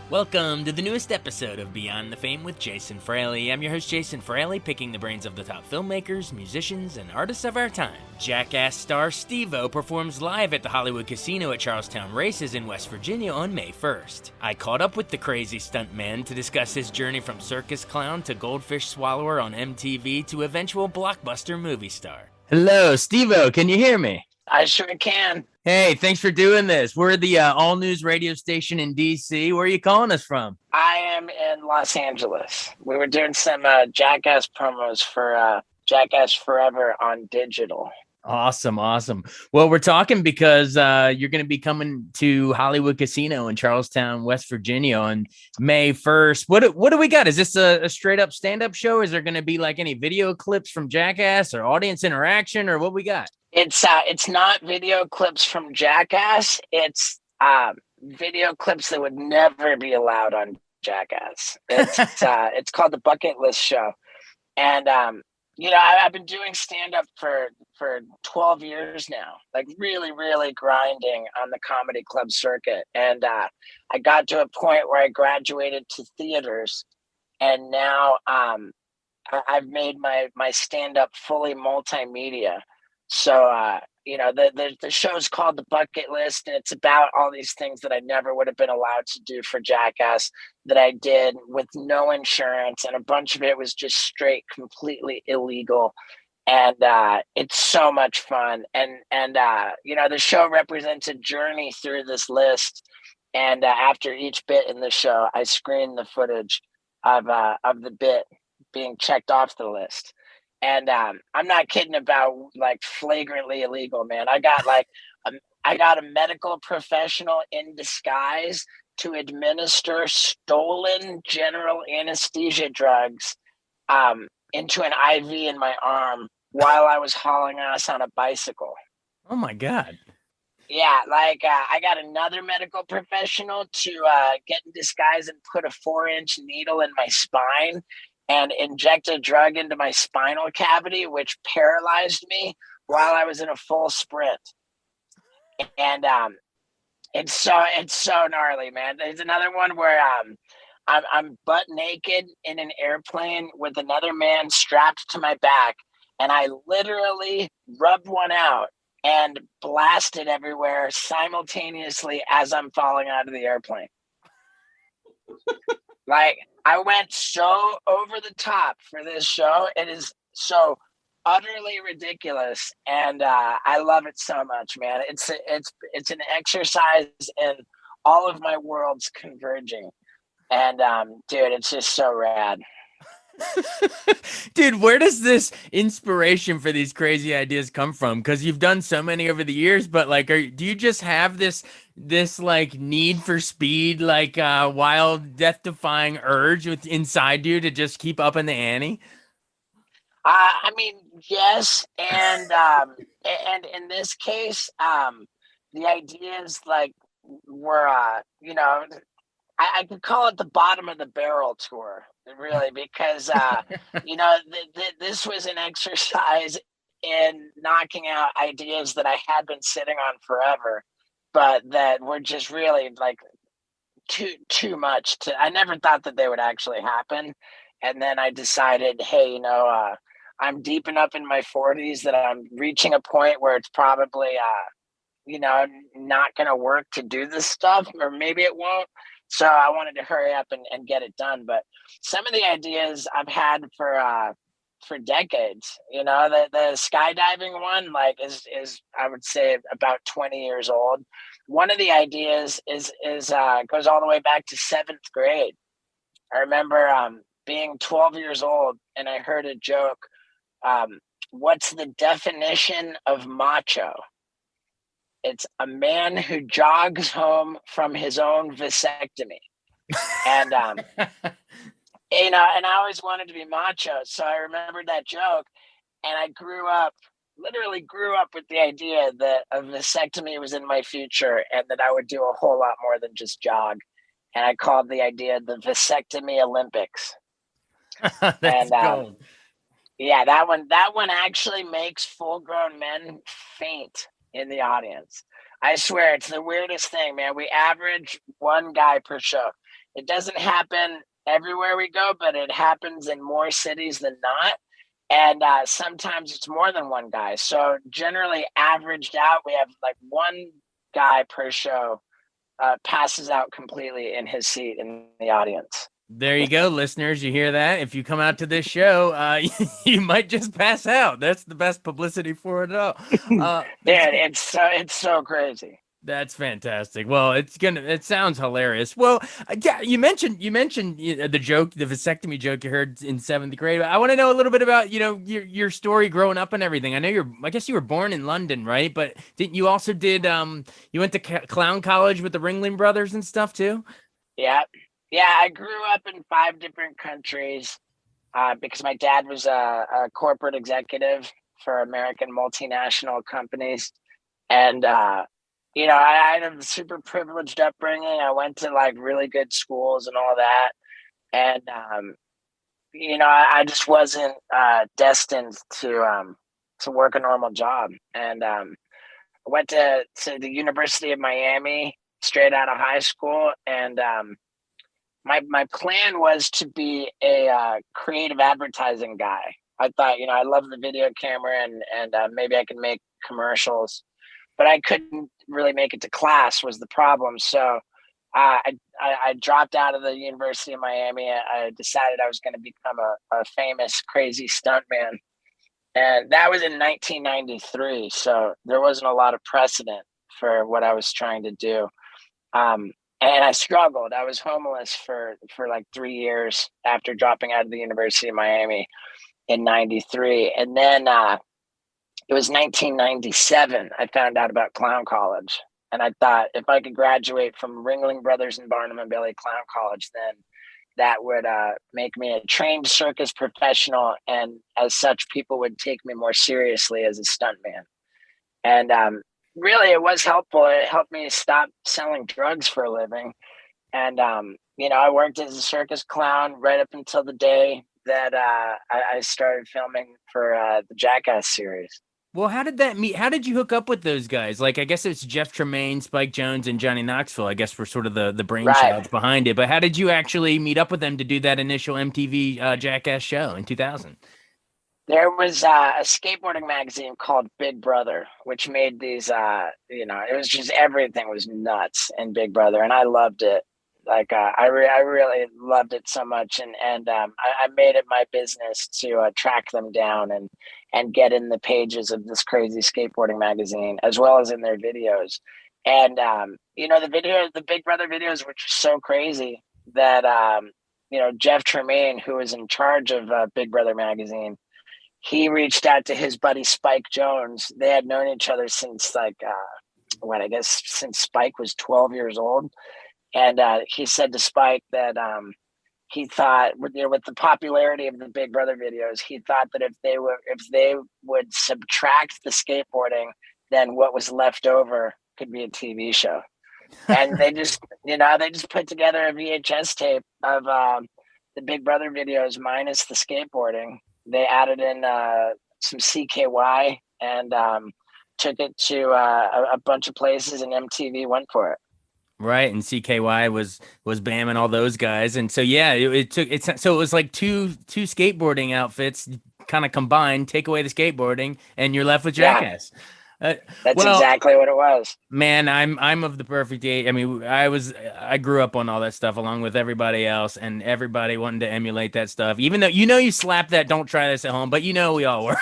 Welcome to the newest episode of Beyond the Fame with Jason Fraley. I'm your host, Jason Fraley, picking the brains of the top filmmakers, musicians, and artists of our time. Jackass star Steve-O performs live at the Hollywood Casino at Charlestown Races in West Virginia on May 1st. I caught up with the crazy stuntman to discuss his journey from circus clown to goldfish swallower on MTV to eventual blockbuster movie star. Hello, Steve-O, can you hear me? I sure can. Hey, thanks for doing this. We're the all-news radio station in D.C. Where are you calling us from? I am in Los Angeles. We were doing some Jackass promos for Jackass Forever on digital. Awesome. Well, we're talking because you're going to be coming to Hollywood Casino in Charlestown, West Virginia on May 1st. What do we got? Is this a straight-up stand-up show? Is there going to be like any video clips from Jackass or audience interaction or what we got? It's not video clips from Jackass. It's video clips that would never be allowed on Jackass. It's called the Bucket List Show, and I've been doing stand up for 12 years now, like really grinding on the comedy club circuit, and I got to a point where I graduated to theaters, and now I've made my stand up fully multimedia. So, the show's called The Bucket List, and it's about all these things that I never would have been allowed to do for Jackass that I did with no insurance, and a bunch of it was just straight, completely illegal. And it's so much fun. And the show represents a journey through this list. And after each bit in the show, I screen the footage of the bit being checked off the list. And I'm not kidding about like flagrantly illegal, man. I got a medical professional in disguise to administer stolen general anesthesia drugs into an IV in my arm while I was hauling ass on a bicycle. Oh my God. Yeah, I got another medical professional to get in disguise and put a 4-inch needle in my spine and inject a drug into my spinal cavity, which paralyzed me while I was in a full sprint. And it's so gnarly, man. There's another one where I'm butt naked in an airplane with another man strapped to my back, and I literally rubbed one out and blasted everywhere simultaneously as I'm falling out of the airplane. Like, I went so over the top for this show. It is so utterly ridiculous, and I love it so much, man. It's an exercise in all of my worlds converging, and dude, it's just so rad. Dude, where does this inspiration for these crazy ideas come from? Because you've done so many over the years, but like, do you just have this like need for speed, like wild, death-defying urge inside you to just keep up in the ante? I mean, yes, and in this case, the ideas like were I could call it the bottom of the barrel tour, really, because this was an exercise in knocking out ideas that I had been sitting on forever, but that were just really like too much to. I never thought that they would actually happen, and then I decided, hey, I'm deep enough in my 40s that I'm reaching a point where it's probably not going to work to do this stuff, or maybe it won't. So I wanted to hurry up and get it done. But some of the ideas I've had for decades, the skydiving one, like is I would say about 20 years old. One of the ideas is goes all the way back to 7th grade. I remember being 12 years old and I heard a joke. What's the definition of macho? It's a man who jogs home from his own vasectomy. And, and I always wanted to be macho. So I remembered that joke, and I literally grew up with the idea that a vasectomy was in my future and that I would do a whole lot more than just jog. And I called the idea the vasectomy Olympics. That's gold. Yeah, that one actually makes full-grown men faint in the audience. I swear, it's the weirdest thing, man. We average one guy per show. It doesn't happen everywhere we go, but it happens in more cities than not. And sometimes it's more than one guy. So generally, averaged out, we have like one guy per show passes out completely in his seat in the audience. There you go, listeners. You hear that? If you come out to this show, you might just pass out. That's the best publicity for it all. Yeah, it's so crazy. That's fantastic. Well, it sounds hilarious. Well, yeah, you mentioned the joke, the vasectomy joke you heard in 7th grade. I want to know a little bit about, your story growing up and everything. I guess you were born in London, right? But didn't you also you went to clown college with the Ringling Brothers and stuff too? Yeah. Yeah, I grew up in 5 different countries because my dad was a corporate executive for American multinational companies. And, I had a super privileged upbringing. I went to like really good schools and all that. And, I just wasn't destined to work a normal job. And I went to the University of Miami straight out of high school. And my plan was to be a creative advertising guy. I thought, I love the video camera and maybe I can make commercials, but I couldn't really make it to class was the problem. So I dropped out of the University of Miami. I decided I was going to become a famous, crazy stuntman. And that was in 1993. So there wasn't a lot of precedent for what I was trying to do. And I struggled. I was homeless for like 3 years after dropping out of the University of Miami in 93. And then it was 1997. I found out about clown college. And I thought if I could graduate from Ringling Brothers and Barnum and Bailey Clown College, then that would make me a trained circus professional. And as such, people would take me more seriously as a stuntman. And really, it was helpful. It helped me stop selling drugs for a living. And, I worked as a circus clown right up until the day that I started filming for the Jackass series. Well, how did that meet? How did you hook up with those guys? Like, I guess it's Jeff Tremaine, Spike Jones, and Johnny Knoxville, I guess, were sort of the Right. brainchilds behind it. But how did you actually meet up with them to do that initial MTV Jackass show in 2000? There was a skateboarding magazine called Big Brother, which made these, it was just everything was nuts in Big Brother. And I loved it. Like, I really loved it so much. And I made it my business to track them down and get in the pages of this crazy skateboarding magazine, as well as in their videos. And, the Big Brother videos were just so crazy that, Jeff Tremaine, who was in charge of Big Brother magazine, he reached out to his buddy Spike Jones. They had known each other since since Spike was 12 years old. And he said to Spike that he thought, with the popularity of the Big Brother videos, he thought that if they would subtract the skateboarding, then what was left over could be a TV show. And they just put together a VHS tape of the Big Brother videos minus the skateboarding. They added in some CKY and took it to a bunch of places, and MTV went for it. Right, and CKY was bamming all those guys, and so yeah, it was like two skateboarding outfits kind of combined. Take away the skateboarding, and you're left with Jackass. Yeah. That's exactly what it was. Man, I'm of the perfect age. I mean, I grew up on all that stuff along with everybody else, and everybody wanted to emulate that stuff. Even though you slapped that, don't try this at home, but we all were.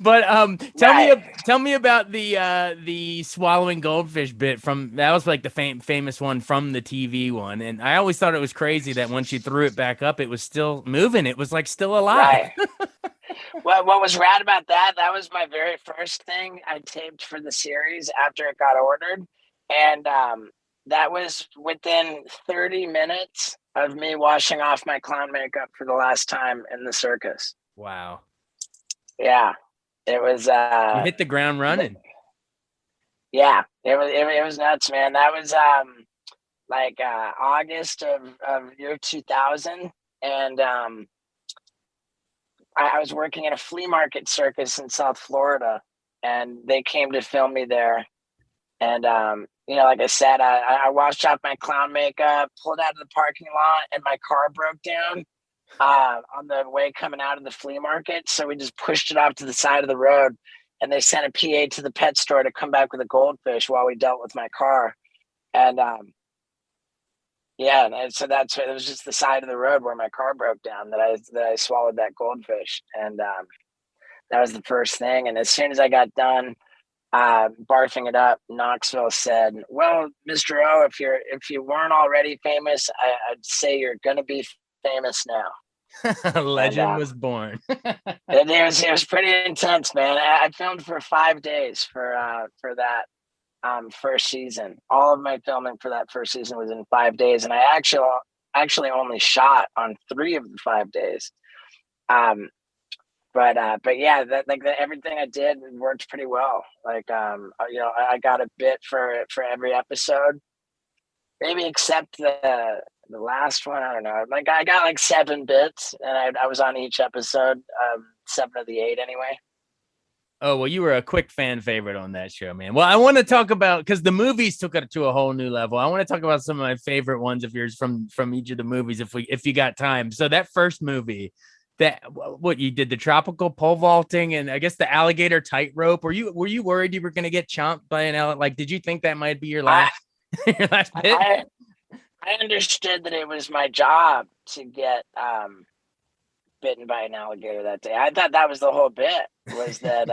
But tell me about the swallowing goldfish bit that was like the famous one from the TV one, and I always thought it was crazy that once you threw it back up, it was still moving. It was like still alive. Right. Well, what was rad about that was my very first thing I taped for the series after it got ordered. And that was within 30 minutes of me washing off my clown makeup for the last time in the circus. Wow. Yeah. It was you hit the ground running. Yeah. It was nuts, man. That was August of year 2000. And I was working at a flea market circus in South Florida, and they came to film me there. And, like I said, I washed off my clown makeup, pulled out of the parking lot, and my car broke down on the way coming out of the flea market. So we just pushed it off to the side of the road, and they sent a PA to the pet store to come back with a goldfish while we dealt with my car. And yeah, and so it was just the side of the road where my car broke down that I swallowed that goldfish, and that was the first thing. And as soon as I got done barfing it up, Knoxville said, "Well, Mr. O, if you weren't already famous, I'd say you're gonna be famous now." A And legend was born. it was pretty intense, man. I filmed for 5 days for that first season. All of my filming for that first season was in 5 days, and I actually only shot on 3 of the 5 days. But yeah, everything I did worked pretty well. I got a bit for every episode, maybe except the last one. I don't know. Like I got like 7 bits, and I was on each episode, 7 of the 8 anyway. Oh, well, you were a quick fan favorite on that show, man. Well, I want to talk about, because the movies took it to a whole new level. I want to talk about some of my favorite ones of yours from each of the movies, if you got time. So that first movie, that what you did, the tropical pole vaulting and I guess the alligator tightrope. Were you worried you were going to get chomped by an alligator? Like, did you think that might be your last your last bit? I understood that it was my job to get bitten by an alligator that day. I thought that was the whole bit, was that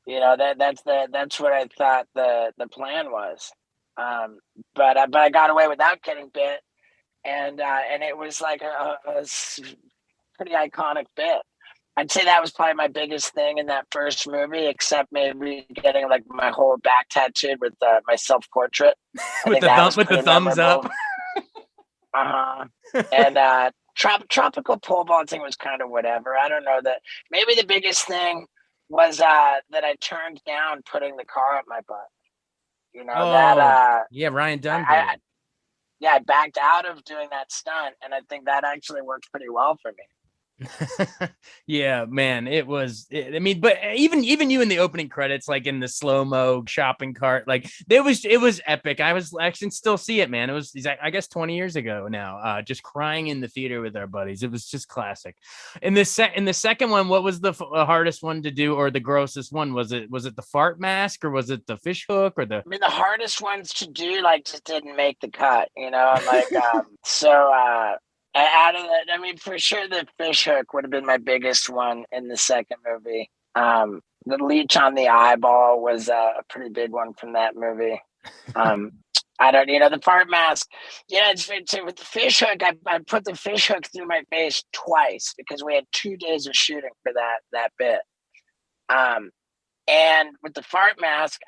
that's what I thought the plan was. But I got away without getting bit, and it was like a pretty iconic bit. I'd say that was probably my biggest thing in that first movie, except maybe getting like my whole back tattooed with my self-portrait. with the thumbs up. And tropical pole vaulting was kind of whatever. I don't know, that maybe the biggest thing was that I turned down putting the car up my butt. Yeah, Ryan Dunn did. I backed out of doing that stunt, and I think that actually worked pretty well for me. Yeah, man, I mean, but even you in the opening credits, like in the slow-mo shopping cart, like it was epic. I can still see it, man. It was, I guess, 20 years ago now, just crying in the theater with our buddies. It was just classic. In the second one, what was the hardest one to do, or the grossest one? Was it the fart mask, or was it the fish hook, or the? I mean, the hardest ones to do just didn't make the cut, like so out of that, I mean, for sure the fish hook would have been my biggest one in the second movie. The leech on the eyeball was a pretty big one from that movie. I don't, the fart mask. Yeah, it's with the fish hook. I put the fish hook through my face twice because we had 2 days of shooting for that bit. And with the fart mask,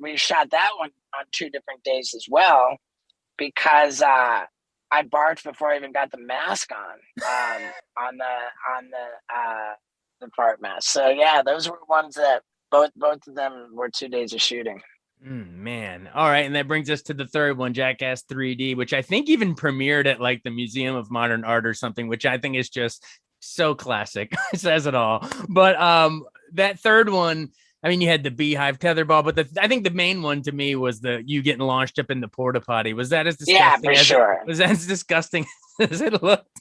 we shot that one on 2 different days as well, because I barked before I even got the mask on the fart mask. So yeah, those were ones that both of them were 2 days of shooting. Man. All right. And that brings us to the third one, Jackass 3D, which I think even premiered at like the Museum of Modern Art or something, which I think is just so classic. It says it all. But that third one, I mean, you had the beehive tetherball, but I think the main one to me was you getting launched up in the porta potty. Was that as disgusting? Yeah, for sure. Was that as disgusting as it looked?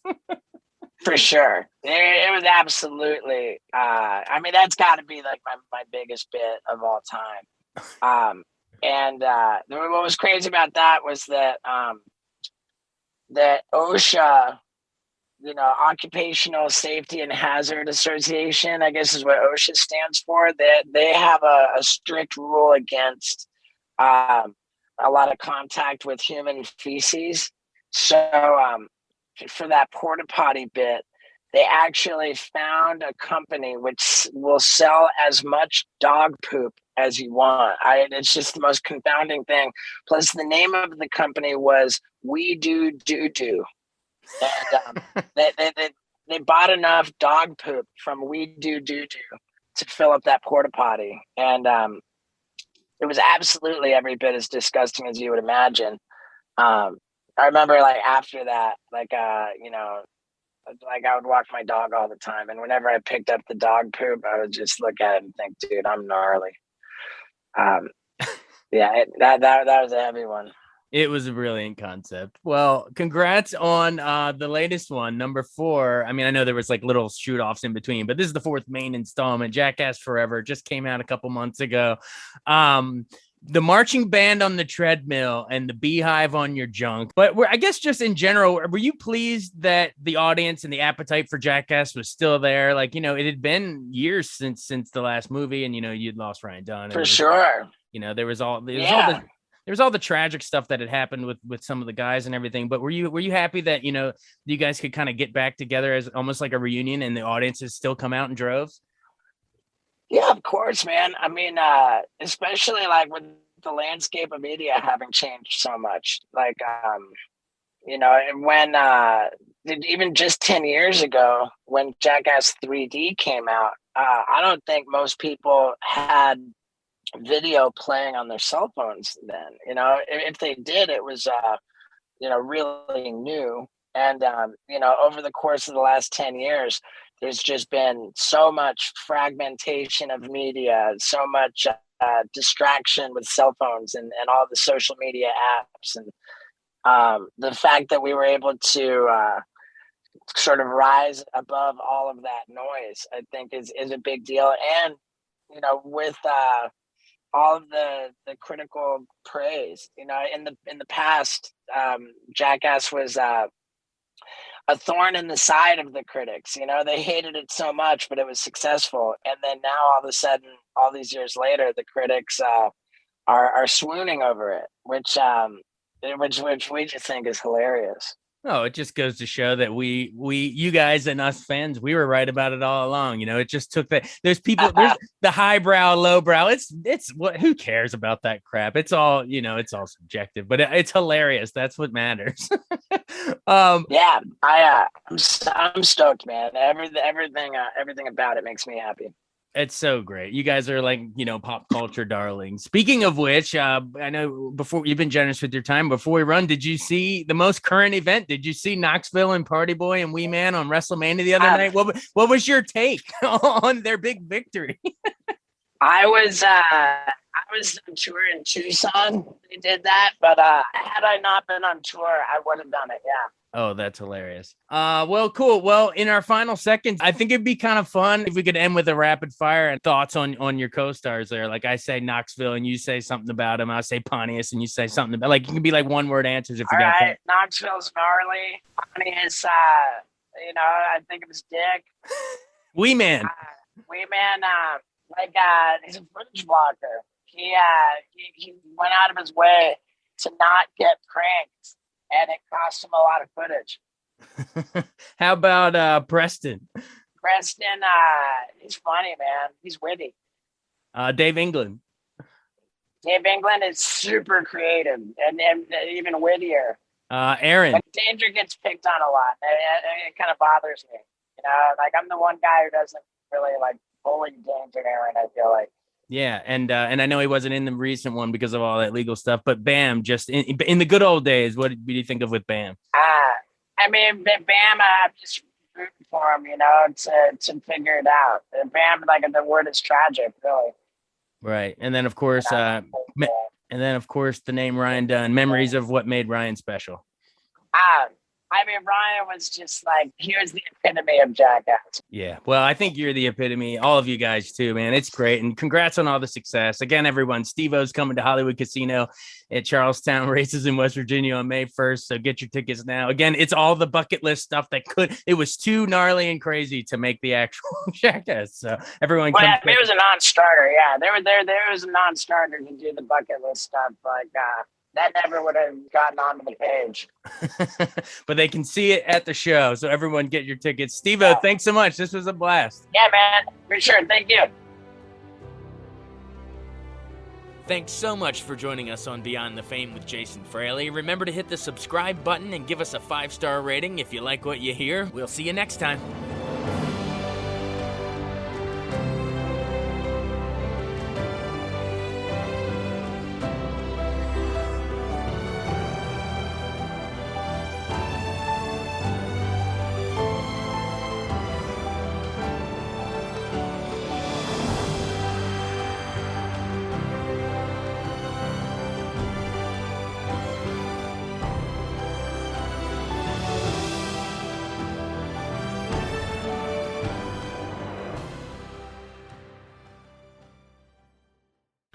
For sure. It was absolutely. I mean, that's got to be like my biggest bit of all time. And what was crazy about that was that that OSHA, Occupational Safety and Hazard Association, I guess is what OSHA stands for. They have a strict rule against a lot of contact with human feces. So for that porta potty bit, they actually found a company which will sell as much dog poop as you want. It's just the most confounding thing. Plus, the name of the company was We Do Doo Doo. And they bought enough dog poop from We Do Doo Doo to fill up that porta potty, and it was absolutely every bit as disgusting as you would imagine. I remember after that, I would walk my dog all the time, and whenever I picked up the dog poop, I would just look at it and think, dude, I'm gnarly. Yeah, that was a heavy one. It was a brilliant concept. Well, congrats on the latest one, number 4. I mean, I know there was like little shoot offs in between, but this is the 4th main installment. Jackass Forever just came out a couple months ago. The marching band on the treadmill and the beehive on your junk. But I guess just in general, were you pleased that the audience and the appetite for Jackass was still there? Like, you know, it had been years since the last movie, and you know, you'd lost Ryan Dunn. For sure. You know, there was all the tragic stuff that had happened with some of the guys and everything. But were you happy that, you know, you guys could kind of get back together as almost like a reunion, and the audiences still come out in droves? Yeah, of course, man. I mean, especially like with the landscape of media having changed so much. Like, you know, and when even just 10 years ago, when Jackass 3D came out, I don't think most people had video playing on their cell phones then. You know, if they did, it was you know, really new. And you know, over the course of the last 10 years, there's just been so much fragmentation of media, so much distraction with cell phones and all the social media apps. And the fact that we were able to sort of rise above all of that noise, I think is a big deal. And, you know, with all of the critical praise, you know, in the past, Jackass was a thorn in the side of the critics. You know, they hated it so much, but it was successful. And then now, all of a sudden, all these years later, the critics are swooning over it, which we just think is hilarious. Oh, it just goes to show that you guys and us fans, we were right about it all along. You know, it just took that. There's people, there's the highbrow, lowbrow. It's what, who cares about that crap? It's all, you know, it's all subjective, but it's hilarious. That's what matters. Yeah, I'm stoked, man. Everything about it makes me happy. It's so great. You guys are like, you know, pop culture darlings. Speaking of which, I know before you've been generous with your time. Before we run, did you see the most current event? Did you see Knoxville and Party Boy and Wee Man on WrestleMania the other night? What was your take on their big victory? I was on tour in Tucson. They did that, but had I not been on tour, I would have done it. Yeah. Oh, that's hilarious. Well, cool. Well, in our final seconds, I think it'd be kind of fun if we could end with a rapid fire and thoughts on your co-stars there. Like I say Knoxville and you say something about him. I say Pontius and you say something about, like, it can be like one word answers if you got that. Knoxville's gnarly. Pontius, you know, I think it was Dick. Wee Man. He's a footage blocker. He went out of his way to not get pranked, and it cost him a lot of footage. How about Preston? Preston, he's funny, man. He's witty. Dave England. Dave England is super creative and even wittier. Aaron. But Danger gets picked on a lot. It kind of bothers me. You know, like I'm the one guy who doesn't really like bully Danger Aaron, I feel like. Yeah, and I know he wasn't in the recent one because of all that legal stuff, but Bam, just in the good old days, what do you think of with Bam? I mean, Bam, I'm just rooting for him, you know, to figure it out. Bam, like the word is tragic, really. Right, and then of course, the name Ryan Dunn. Memories of what made Ryan special. I mean, Ryan was just like, he was the epitome of Jackass. Yeah, well, I think you're the epitome. All of you guys too, man. It's great. And congrats on all the success. Again, everyone, Steve-O's coming to Hollywood Casino at Charlestown Races in West Virginia on May 1st. So get your tickets now. Again, it's all the bucket list stuff it was too gnarly and crazy to make the actual Jackass. So everyone it was a non-starter. Yeah, there was a non-starter to do the bucket list stuff. Like, that never would have gotten onto the page. But they can see it at the show. So everyone get your tickets. Steve-O, thanks so much. This was a blast. Yeah, man. For sure. Thank you. Thanks so much for joining us on Beyond the Fame with Jason Fraley. Remember to hit the subscribe button and give us a 5-star rating if you like what you hear. We'll see you next time.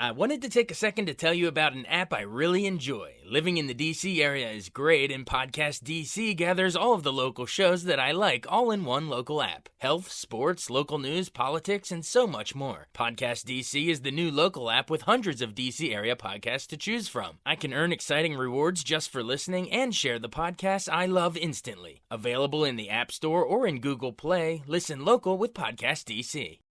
I wanted to take a second to tell you about an app I really enjoy. Living in the DC area is great, and Podcast DC gathers all of the local shows that I like all in one local app. Health, sports, local news, politics, and so much more. Podcast DC is the new local app with hundreds of DC area podcasts to choose from. I can earn exciting rewards just for listening and share the podcasts I love instantly. Available in the App Store or in Google Play, listen local with Podcast DC.